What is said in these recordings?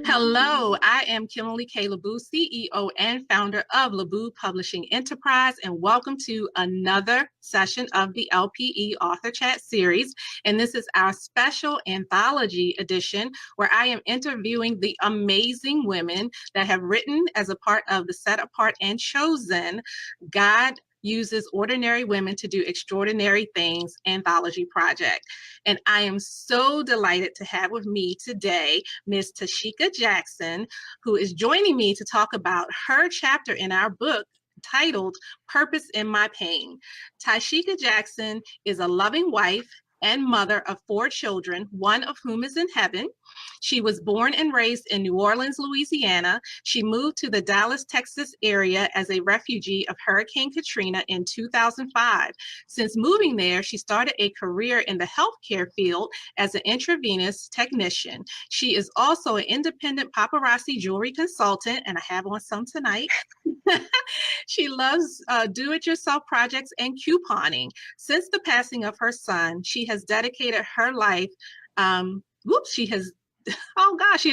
Hello, I am Kimberly K. LaBoo, CEO and founder of LaBoo Publishing Enterprise, and welcome to another session of the LPE Author Chat series. And this is our special Anthology Edition, where I am interviewing the amazing women that have written as a part of the Set Apart and Chosen God Uses Ordinary Women to Do Extraordinary Things anthology project. And I am so delighted to have with me today Ms. Tishika Jackson, who is joining me to talk about her chapter in our book titled Purpose in My Pain. Tishika Jackson is a loving wife and mother of 4 children, one of whom is in heaven. She was born and raised in New Orleans, Louisiana. She moved to the Dallas, Texas area as a refugee of Hurricane Katrina in 2005. Since moving there, she started a career in the healthcare field as an intravenous technician. She is also an independent paparazzi jewelry consultant, and I have on some tonight. She loves do-it-yourself projects and couponing. Since the passing of her son, she has dedicated her life, she has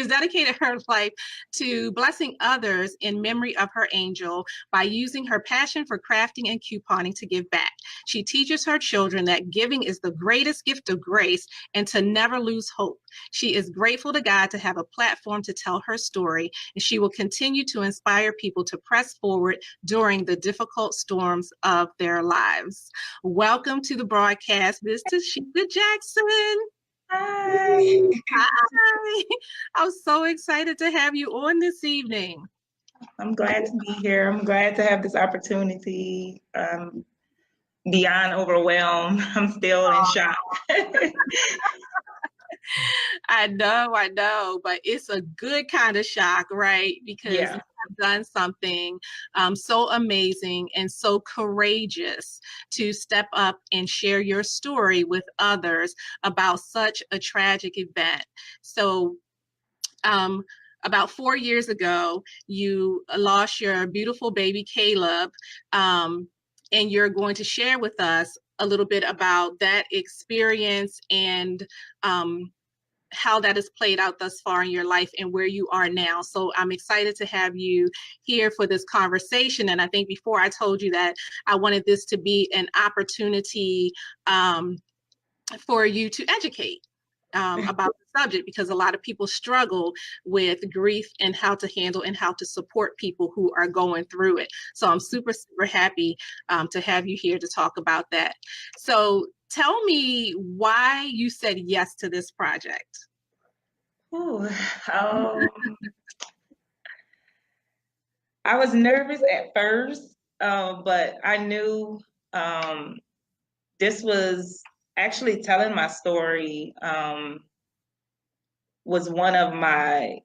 dedicated her life to blessing others in memory of her angel by using her passion for crafting and couponing to give back. She teaches her children that giving is the greatest gift of grace and to never lose hope. She is grateful to God to have a platform to tell her story, and she will continue to inspire people to press forward during the difficult storms of their lives. Welcome to the broadcast, Ms. Tishika Jackson. Hi. Hi. I'm so excited to have you on this evening. I'm glad to be here. I'm glad to have this opportunity. Beyond overwhelmed. I'm still in shock. I know, but it's a good kind of shock, right? Because you have done something so amazing and so courageous to step up and share your story with others about such a tragic event. So, about 4 years ago, you lost your beautiful baby Caleb, and you're going to share with us a little bit about that experience and how that has played out thus far in your life and where you are now. So I'm excited to have you here for this conversation. And I think before I told you that I wanted this to be an opportunity for you to educate about the subject, because a lot of people struggle with grief and how to handle and how to support people who are going through it. So I'm super happy to have you here to talk about that. So tell me why you said yes to this project. Ooh, I was nervous at first, but I knew this was actually telling my story was one of my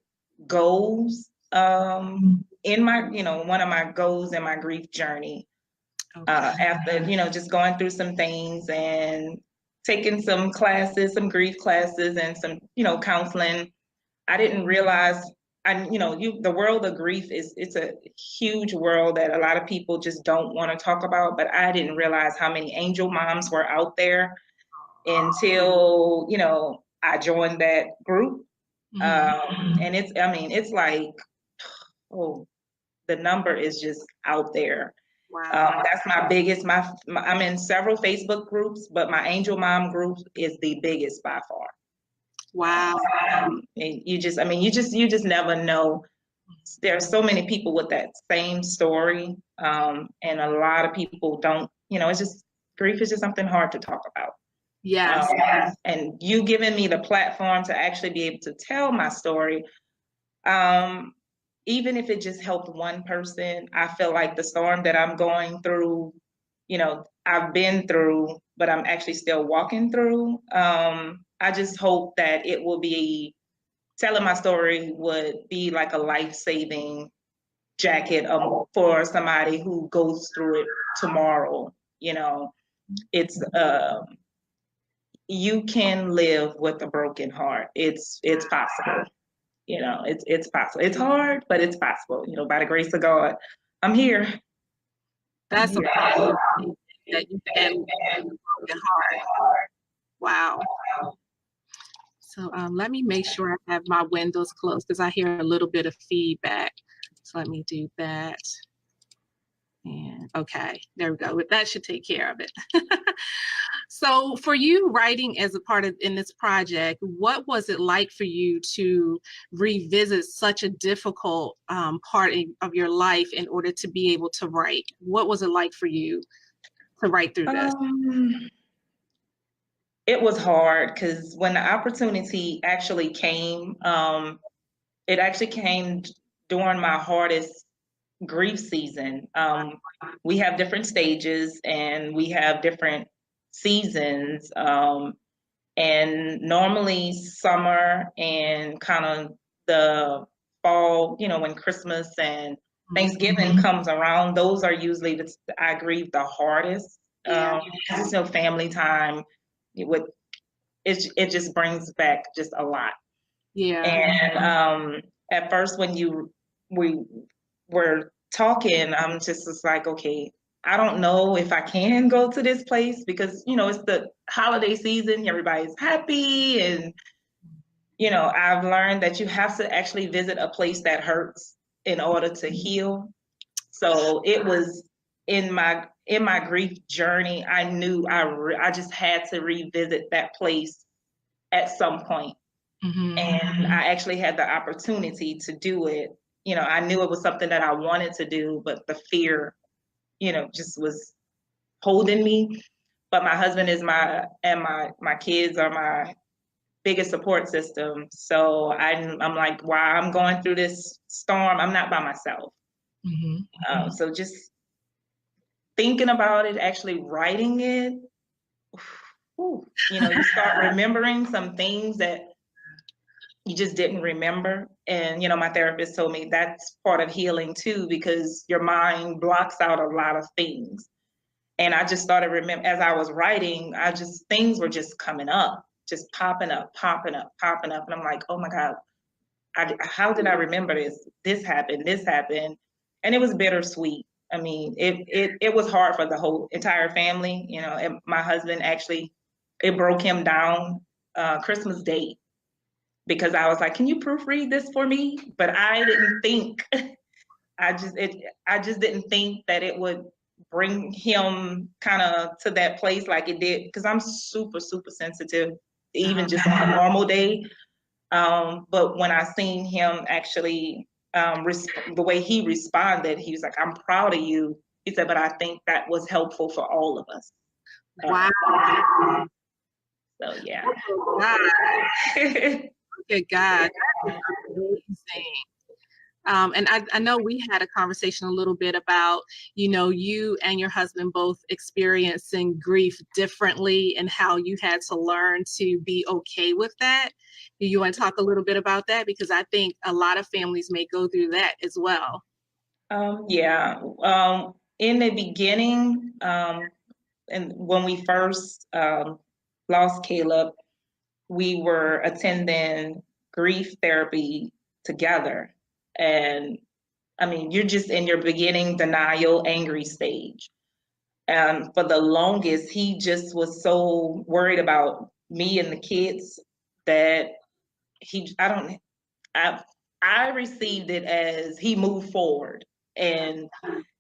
goals in my, one of my goals in my grief journey. Okay. After, just going through some things and taking some classes, some grief classes and some, counseling, I didn't realize, the world of grief it's a huge world that a lot of people just don't want to talk about, but I didn't realize how many angel moms were out there until, I joined that group. And it's like, the number is just out there. Wow. That's my biggest, I'm in several Facebook groups, but my Angel Mom group is the biggest by far. Wow. And you just never know. There are so many people with that same story. And a lot of people don't, it's just, grief is just something hard to talk about. Yes. And you giving me the platform to actually be able to tell my story, even if it just helped one person, I feel like the storm that I'm going through, I've been through, but I'm actually still walking through. I just hope that it will be, telling my story would be like a life-saving jacket for somebody who goes through it tomorrow. It's, you can live with a broken heart. It's possible. It's possible. It's hard, but it's possible. By the grace of God, I'm here. That's amazing that you can live with a broken heart. Wow. So let me make sure I have my windows closed because I hear a little bit of feedback. So let me do that. And okay, there we go. That should take care of it. So for you writing as a part of in this project, what was it like for you to revisit such a difficult part of your life in order to be able to write? What was it like for you to write through this? It was hard because when the opportunity actually came, it actually came during my hardest grief season. We have different stages and we have different seasons. And normally summer and kind of the fall, you know, when Christmas and Thanksgiving comes around, those are usually I grieve the hardest. Just no family time. It just brings back just a lot. Yeah. And at first when we were talking, I'm just was like, okay, I don't know if I can go to this place because, you know, it's the holiday season, everybody's happy. And, you know, I've learned that you have to actually visit a place that hurts in order to heal. So it was in my grief journey, I knew I just had to revisit that place at some point. And I actually had the opportunity to do it. You know, I knew it was something that I wanted to do, but the fear, you know, just was holding me. But my husband is my kids are my biggest support system. So I'm like, while I'm going through this storm, I'm not by myself. So just thinking about it, actually writing it, you know, you start remembering some things that you just didn't remember. And, you know, my therapist told me that's part of healing too, because your mind blocks out a lot of things. And I just started as I was writing, things were just coming up, just popping up. And I'm like, oh my God, how did I remember this? This happened. And it was bittersweet. I mean, it was hard for the whole entire family. You know, and my husband actually, it broke him down Christmas Day, because I was like, can you proofread this for me? But I didn't think, I just didn't think that it would bring him kind of to that place like it did, because I'm super, super sensitive, even just on a normal day. But when I seen him actually, the way he responded, he was like, I'm proud of you. He said, but I think that was helpful for all of us. Wow. So yeah. Good God, that's amazing. And I know we had a conversation a little bit about, you know, you and your husband both experiencing grief differently and how you had to learn to be okay with that. Do you want to talk a little bit about that? Because I think a lot of families may go through that as well. Yeah. In the beginning, and when we first lost Caleb, we were attending grief therapy together. And I mean, you're just in your beginning denial, angry stage. And for the longest, he just was so worried about me and the kids that I received it as he moved forward. And,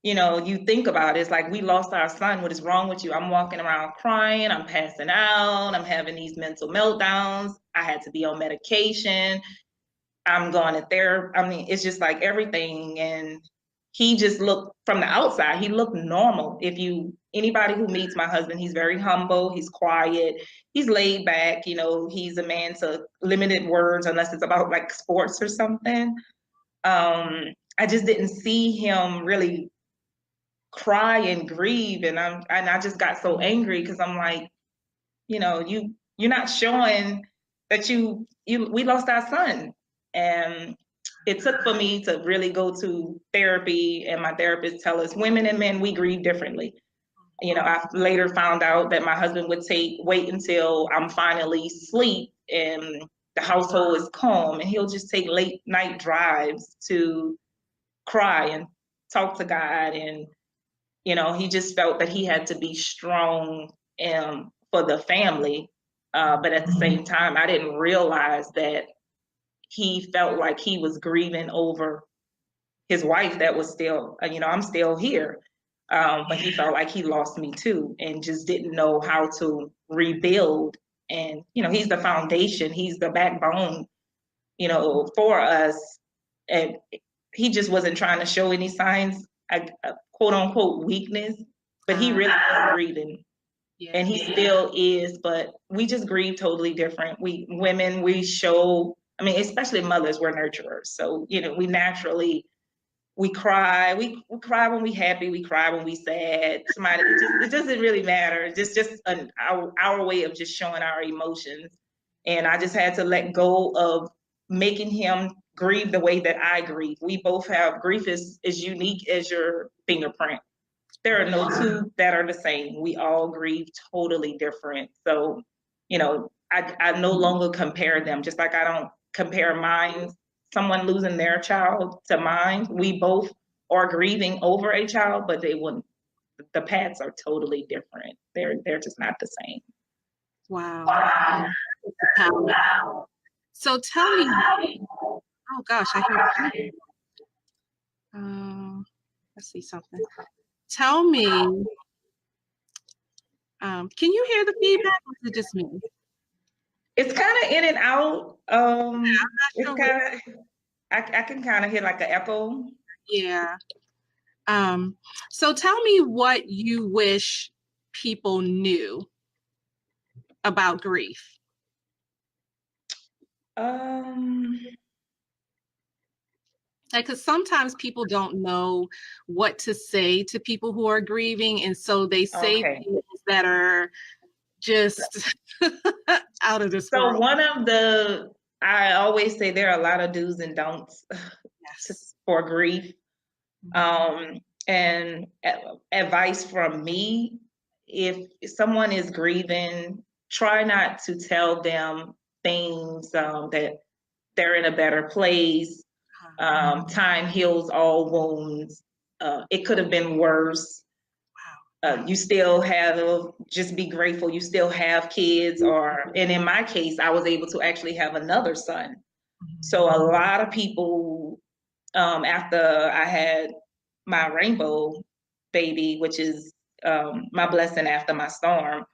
you know, you think about it, it's like, we lost our son. What is wrong with you? I'm walking around crying. I'm passing out. I'm having these mental meltdowns. I had to be on medication. I'm going to therapy. I mean, it's just like everything. And he just looked from the outside, he looked normal. Anybody who meets my husband, he's very humble, he's quiet, he's laid back, you know, he's a man to limited words unless it's about like sports or something. I just didn't see him really cry and grieve. And I just got so angry because I'm like, you know, you're not showing that we lost our son. And it took for me to really go to therapy, and my therapist tell us women and men, we grieve differently. You know, I later found out that my husband would wait until I'm finally asleep and the household is calm, and he'll just take late night drives to cry and talk to God. And, you know, he just felt that he had to be strong for the family. But at the same time, I didn't realize that he felt like he was grieving over his wife that was still, I'm still here. But he felt like he lost me too, and just didn't know how to rebuild. And, he's the foundation, he's the backbone, for us. And he just wasn't trying to show any signs, quote unquote, weakness, but he really was grieving. Yeah. And he still is, but we just grieve totally different. We women, we show, especially mothers, we're nurturers. So, we naturally, we cry. We cry when we happy. We cry when we sad. It doesn't really matter. It's just our way of just showing our emotions. And I just had to let go of making him grieve the way that I grieve. We both have grief is unique as your fingerprint. There are no two that are the same. We all grieve totally different. So, I no longer compare them, just like I don't compare mine, someone losing their child to mine. We both are grieving over a child, but the paths are totally different. They're just not the same. Wow. So tell me, oh gosh, I hear let's see something. Tell me, can you hear the feedback, or is it just me? It's kind of in and out. It's kind of, I can kind of hear like an echo. Yeah. So tell me what you wish people knew about grief. Because sometimes people don't know what to say to people who are grieving, and so they say things that are just out of this world. So I always say there are a lot of do's and don'ts for grief. And advice from me, if someone is grieving, try not to tell them things that they're in a better place. Time heals all wounds. It could have been worse. You still just be grateful you still have kids, and in my case, I was able to actually have another son. So a lot of people, after I had my rainbow baby, which is my blessing after my storm,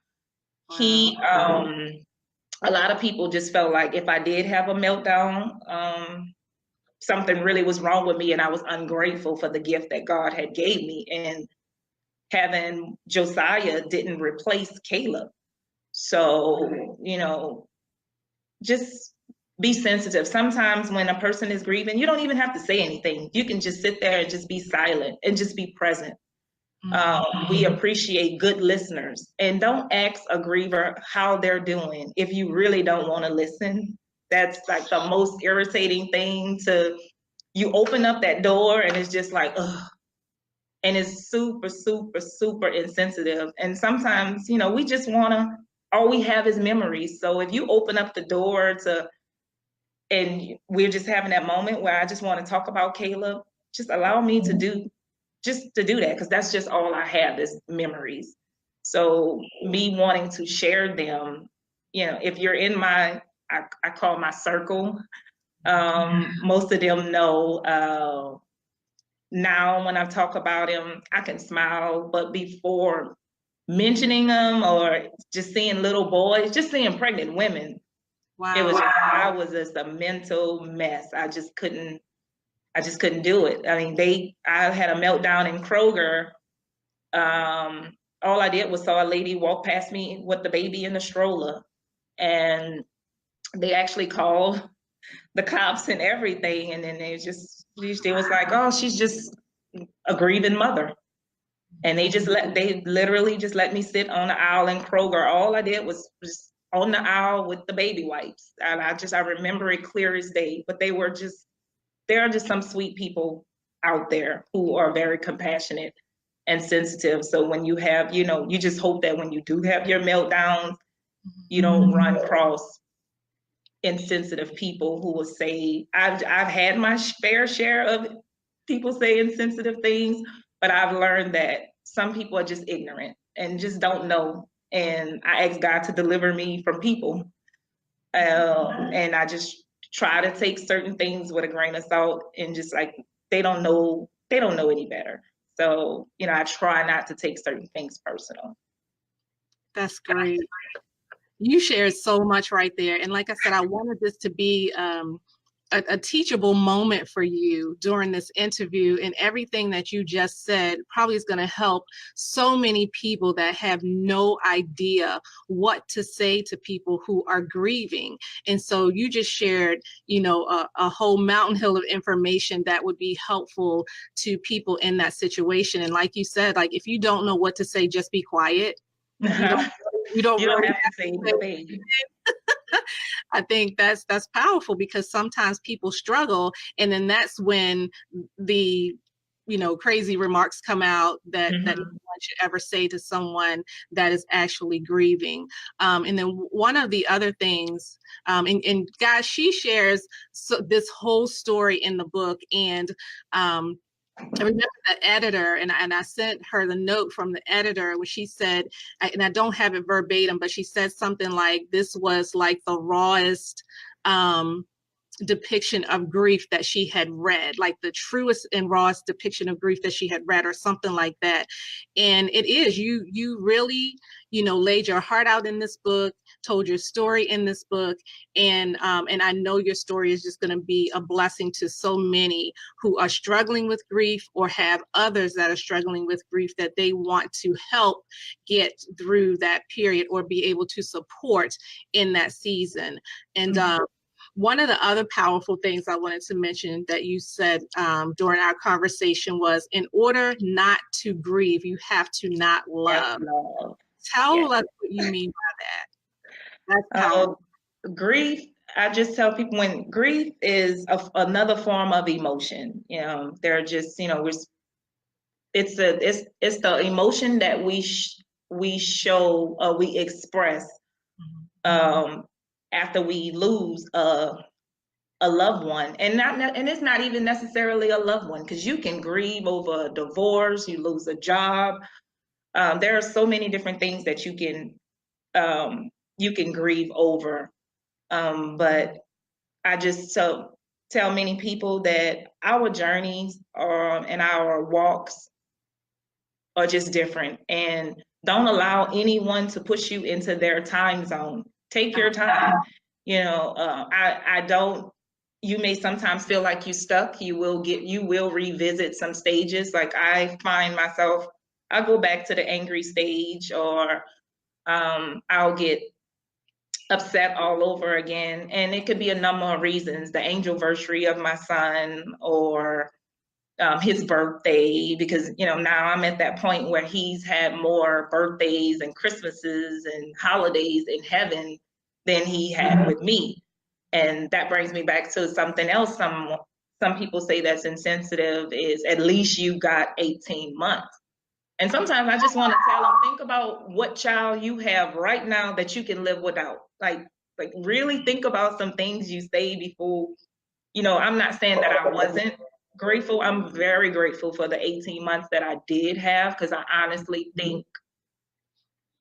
a lot of people just felt like if I did have a meltdown, something really was wrong with me, and I was ungrateful for the gift that God had gave me. And having Josiah didn't replace Caleb. So, just be sensitive. Sometimes when a person is grieving, you don't even have to say anything. You can just sit there and just be silent and just be present. We appreciate good listeners, and don't ask a griever how they're doing if you really don't want to listen. That's like the most irritating thing. You open up that door and it's just like, ugh. And it's super, super, super insensitive. And sometimes, we just all we have is memories. So if you open up the door and we're just having that moment where I just want to talk about Caleb, just allow me to do that, because that's just all I have is memories. So me wanting to share them, if you're in I call my circle, most of them know. Now when I talk about him, I can smile, but before mentioning them or just seeing little boys, just seeing pregnant women, I was just a mental mess. I just couldn't do it. I had a meltdown in Kroger. All I did was saw a lady walk past me with the baby in the stroller, and they actually called the cops and everything. And then they was like, oh, she's just a grieving mother. And they literally just let me sit on the aisle in Kroger. All I did was just on the aisle with the baby wipes. And I remember it clear as day. But there are just some sweet people out there who are very compassionate and sensitive. So when you have, you just hope that when you do have your meltdowns, you don't run across insensitive people who will say, I've had my fair share of people say insensitive things, but I've learned that some people are just ignorant and just don't know and I ask God to deliver me from people. And I just try to take certain things with a grain of salt, and just like, they don't know any better. So, I try not to take certain things personal. That's great. You shared so much right there. And like I said, I wanted this to be a teachable moment for you during this interview, and everything that you just said probably is going to help so many people that have no idea what to say to people who are grieving. And so you just shared, a whole mountain hill of information that would be helpful to people in that situation. And like you said, like, if you don't know what to say, just be quiet. You don't really have to say anything. I think that's powerful, because sometimes people struggle, and then that's when the crazy remarks come out that no one should ever say to someone that is actually grieving. And then one of the other things, and guys, she shares this whole story in the book, and I remember the editor, and I sent her the note from the editor, where she said, and I don't have it verbatim, but she said something like, this was like the rawest depiction of grief that she had read, like the truest and rawest depiction of grief that she had read, or something like that. And it is, you really, laid your heart out in this book, told your story in this book, and I know your story is just going to be a blessing to so many who are struggling with grief, or have others that are struggling with grief that they want to help get through that period, or be able to support in that season. And one of the other powerful things I wanted to mention that you said during our conversation was, in order not to grieve, you have to not love. Tell us what you mean by that. That's powerful. Grief, I just tell people, when grief is another form of emotion, they're just, it's the emotion that we show, we express after we lose a loved one, and it's not even necessarily a loved one, because you can grieve over a divorce, you lose a job. There are so many different things that you can grieve over. But I just tell many people that our journeys and our walks are just different, and don't allow anyone to push you into their time zone. Take your time. You may sometimes feel like you're stuck. You will revisit some stages. Like, I find myself, I'll go back to the angry stage, or I'll get upset all over again. And it could be a number of reasons: the anniversary of my son, or his birthday, because now I'm at that point where he's had more birthdays and Christmases and holidays in heaven than he had with me. And that brings me back to something else some people say that's insensitive, is, at least you got 18 months. And sometimes I just want to tell them, think about what child you have right now that you can live without. Like really think about some things you say before. I'm not saying that I wasn't grateful. I'm very grateful for the 18 months that I did have, because I honestly think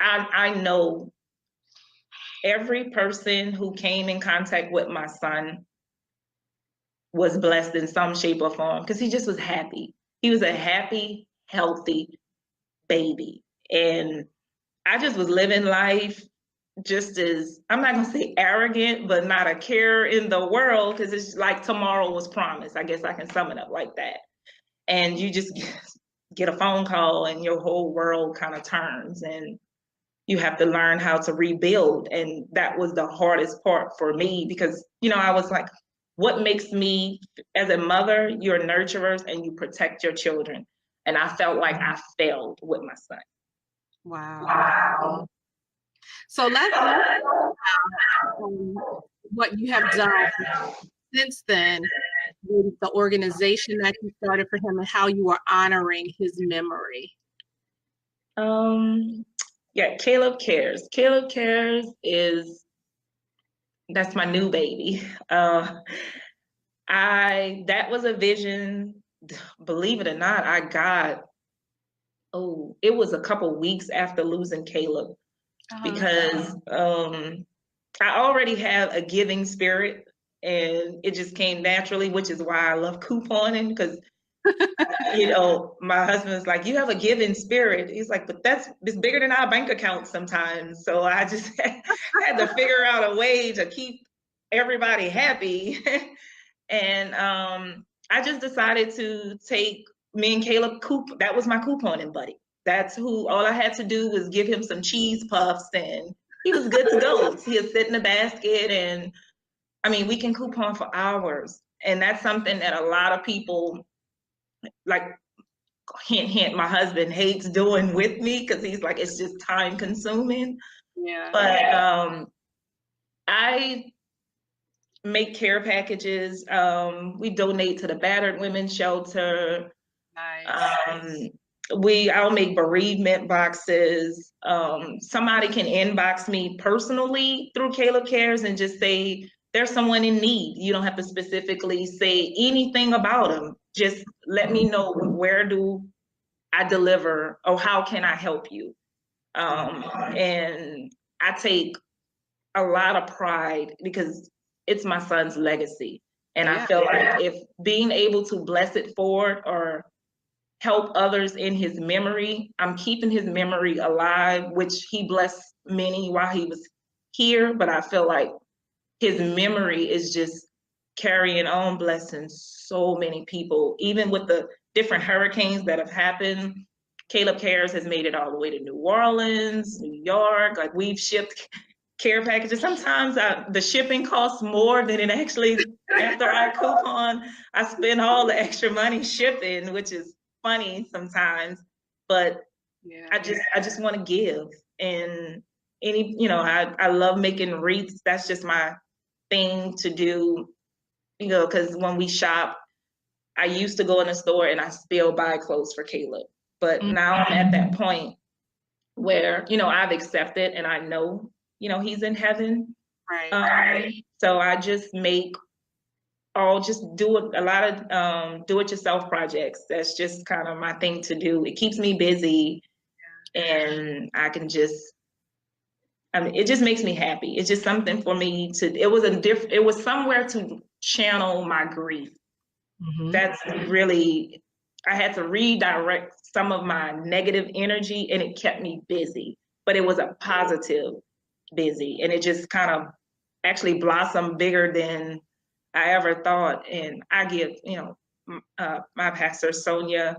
I know every person who came in contact with my son was blessed in some shape or form, because he just was happy. He was a happy, healthy baby. And I just was living life just as, I'm not gonna say arrogant, but not a care in the world, because it's like tomorrow was promised. I guess I can sum it up like that. And you just get a phone call and your whole world kind of turns, and you have to learn how to rebuild. And that was the hardest part for me, because I was like, what makes me, as a mother, you're nurturers and you protect your children. And I felt like I failed with my son. Wow. So let's talk about what you have done since then, with the organization that you started for him, and how you are honoring his memory. Yeah, Caleb Cares. Caleb Cares that's my new baby. That was a vision, believe it or not, I got, it was a couple weeks after losing Caleb. because I already have a giving spirit, and it just came naturally, which is why I love couponing, because my husband's like, you have a giving spirit. He's like, but it's bigger than our bank account sometimes. So I just had to figure out a way to keep everybody happy. And I just decided to take me and Caleb that was my couponing buddy. That's who, all I had to do was give him some cheese puffs and he was good to go. He'd sit in the basket, and I mean, we can coupon for hours. And that's something that a lot of people, like, hint, hint, my husband hates doing with me because he's like, it's just time consuming. Yeah. But I make care packages. We donate to the battered women's shelter. Nice. I'll make bereavement boxes. Somebody can inbox me personally through Caleb Cares and just say, there's someone in need. You don't have to specifically say anything about them. Just let me know, where do I deliver, or how can I help you? And I take a lot of pride because it's my son's legacy. And I feel like if being able to bless it forward or help others in his memory, I'm keeping his memory alive, which he blessed many while he was here. But I feel like his memory is just carrying on, blessing so many people. Even with the different hurricanes that have happened, Caleb Cares has made it all the way to New Orleans, New York. Like, we've shipped care packages. Sometimes the shipping costs more than it actually, after I coupon, I spend all the extra money shipping, which is funny sometimes. But I just want to give. And I love making wreaths. That's just my thing to do, because when we shop, I used to go in the store and I still buy clothes for Caleb. But now I'm at that point where, I've accepted and I know, he's in heaven. Right. So I just do a lot of do-it-yourself projects. That's just kind of my thing to do. It keeps me busy, and I can it just makes me happy. It's just something for me it was somewhere to channel my grief. That's really, I had to redirect some of my negative energy, and it kept me busy, but it was a positive busy, and it just kind of actually blossomed bigger than I ever thought. And I give, my pastor, Sonia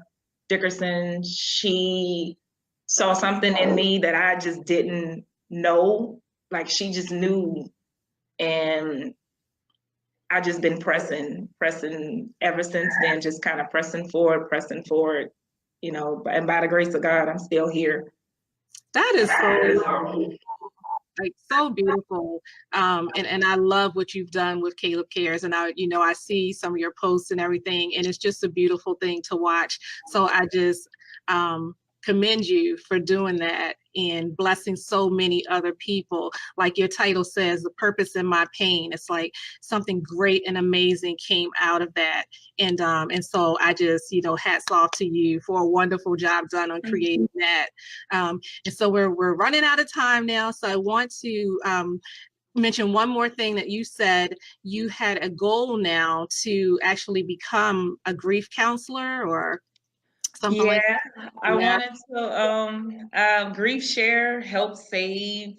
Dickerson, she saw something in me that I just didn't know. Like, she just knew, and I just been pressing ever since then, just kind of pressing forward, and by the grace of God, I'm still here. That is so beautiful. And I love what you've done with Caleb Cares. And I see some of your posts and everything, and it's just a beautiful thing to watch. So I just commend you for doing that and blessing so many other people. Like your title says, the purpose in my pain. It's like something great and amazing came out of that. And so I just, hats off to you for a wonderful job done on creating that. And so we're running out of time now. So I want to mention one more thing that you said. You had a goal now to actually become a grief counselor or something like that. I wanted to grief share, help save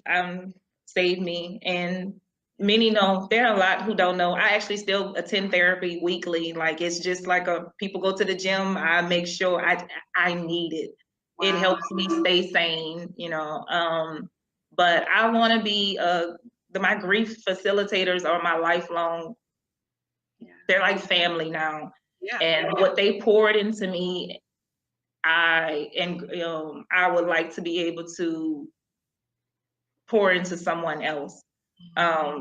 me. And many know, there are a lot who don't know, I actually still attend therapy weekly. Like, it's just like people go to the gym, I make sure I need it. Wow. It helps me stay sane, but I want to be my grief facilitators are my lifelong, they're like family now. And what they poured into me, I would like to be able to pour into someone else,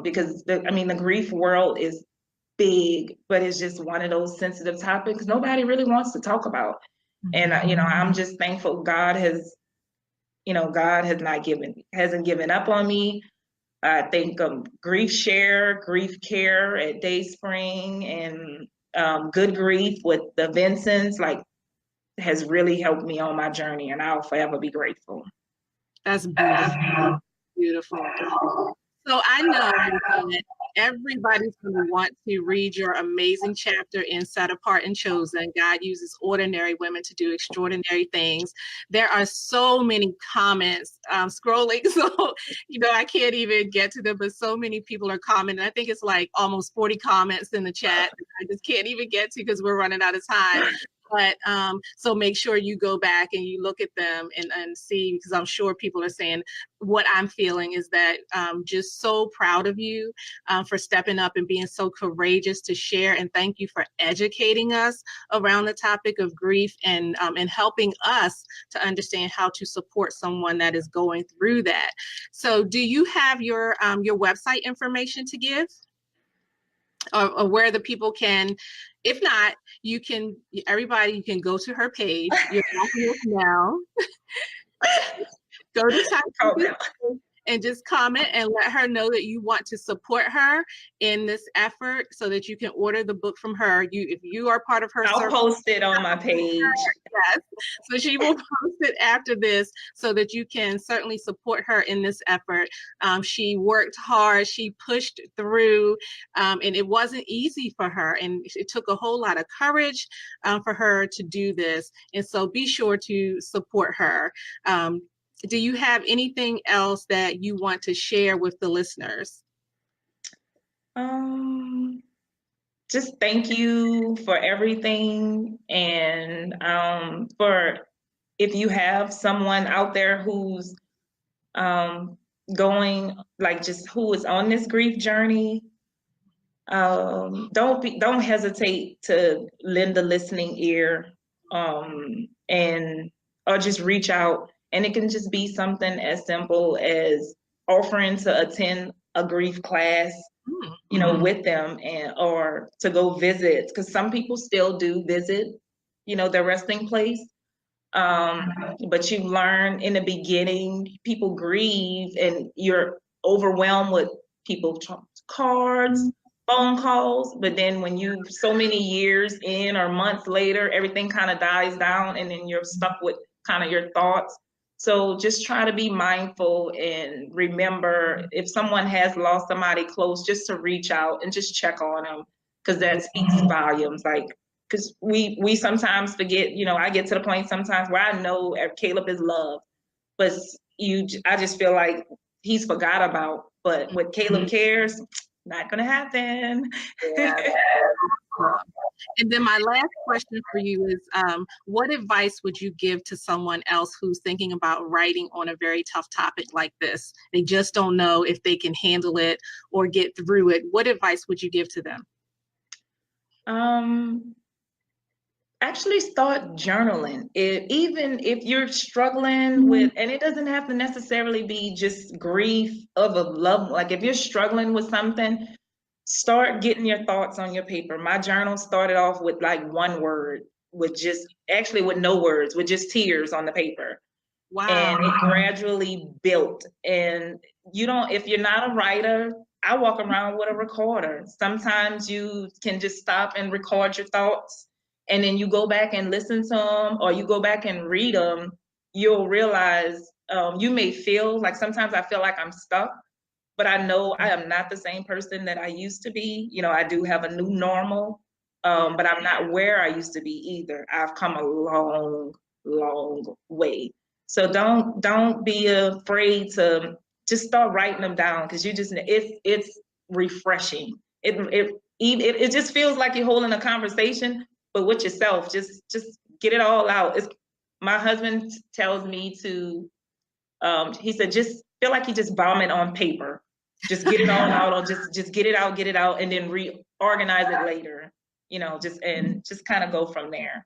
because the grief world is big, but it's just one of those sensitive topics nobody really wants to talk about. And I'm just thankful God has hasn't given up on me. I think Grief Share, Grief Care at Dayspring, and Good Grief with the Vincents, has really helped me on my journey, and I'll forever be grateful. That's beautiful. Beautiful. So I know that everybody's going to want to read your amazing chapter in Set Apart and Chosen. God uses ordinary women to do extraordinary things. There are so many comments scrolling, so I can't even get to them, but so many people are commenting. I think it's like almost 40 comments in the chat. I just can't even get to because we're running out of time. But so make sure you go back and you look at them and see, because I'm sure people are saying what I'm feeling is that just so proud of you for stepping up and being so courageous to share. And thank you for educating us around the topic of grief and helping us to understand how to support someone that is going through that. So do you have your website information to give? Or where the people can, if not, you can go to her page. You're watching this now. Go to type and just comment and let her know that you want to support her in this effort so that you can order the book from her. If you are part of her I'll post it on my page. Yes. So she will post it after this so that you can certainly support her in this effort. She worked hard, she pushed through, and it wasn't easy for her. And it took a whole lot of courage for her to do this. And so be sure to support her. Do you have anything else that you want to share with the listeners? Just thank you for everything. And for if you have someone out there who's going, like, just who is on this grief journey, don't hesitate to lend a listening ear, or just reach out. And it can just be something as simple as offering to attend a grief class, with them, or to go visit, because some people still do visit, their resting place. But you learn in the beginning, people grieve and you're overwhelmed with people, cards, phone calls. But then when you so many years in or months later, everything kind of dies down and then you're stuck with kind of your thoughts. So just try to be mindful and remember, if someone has lost somebody close, just to reach out and just check on them, because that speaks volumes. Like, because we sometimes forget, I get to the point sometimes where I know Caleb is loved, but I just feel like he's forgot about. But what Caleb cares, not gonna happen. Yeah. And then my last question for you is, what advice would you give to someone else who's thinking about writing on a very tough topic like this? They just don't know if they can handle it or get through it. What advice would you give to them? Actually start journaling. Even if you're struggling with, and it doesn't have to necessarily be just grief of a loved one. Like, if you're struggling with something, start getting your thoughts on your paper. My journal started off with like one word, with no words, with just tears on the paper. Wow. And it gradually built. And if you're not a writer, I walk around with a recorder. Sometimes you can just stop and record your thoughts, and then you go back and listen to them, or you go back and read them. You'll realize, you may feel like, sometimes I feel like I'm stuck, but I know I am not the same person that I used to be. I do have a new normal, but I'm not where I used to be either. I've come a long, long way. So don't be afraid to just start writing them down, because it's refreshing. It just feels like you're holding a conversation, but with yourself. Just get it all out. My husband tells me to, he said, just feel like you just vomit on paper. Just get it all out, or just get it out, and then reorganize it later. Just kind of go from there.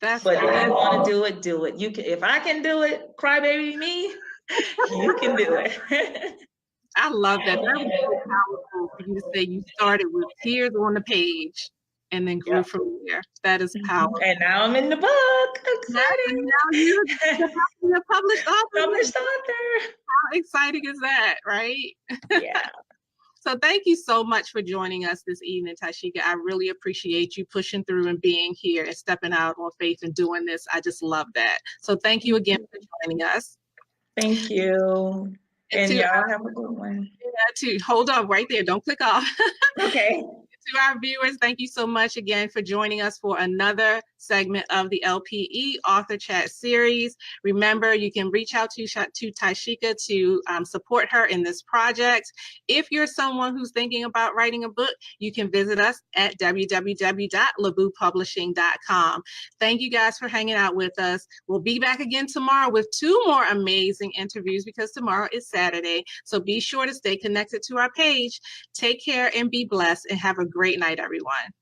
But if you want to do it, do it. You can. If I can do it, crybaby me, you can do it. I love that. That was so powerful for you to say you started with tears on the page and then grew from there. That is powerful. And now I'm in the book. Exciting. Now you're a published author. Published author. How exciting is that, right? Yeah. So thank you so much for joining us this evening, Tishika. I really appreciate you pushing through and being here and stepping out on faith and doing this. I just love that. So thank you again for joining us. Thank you. And y'all have a good one. To hold on right there. Don't click off. Okay. To our viewers, thank you so much again for joining us for another segment of the LPE Author Chat series. Remember, you can reach out to Tishika to support her in this project. If you're someone who's thinking about writing a book, you can visit us at www.LaBooPublishing.com. Thank you guys for hanging out with us. We'll be back again tomorrow with 2 more amazing interviews because tomorrow is Saturday. So be sure to stay connected to our page. Take care and be blessed, and have a great night, everyone.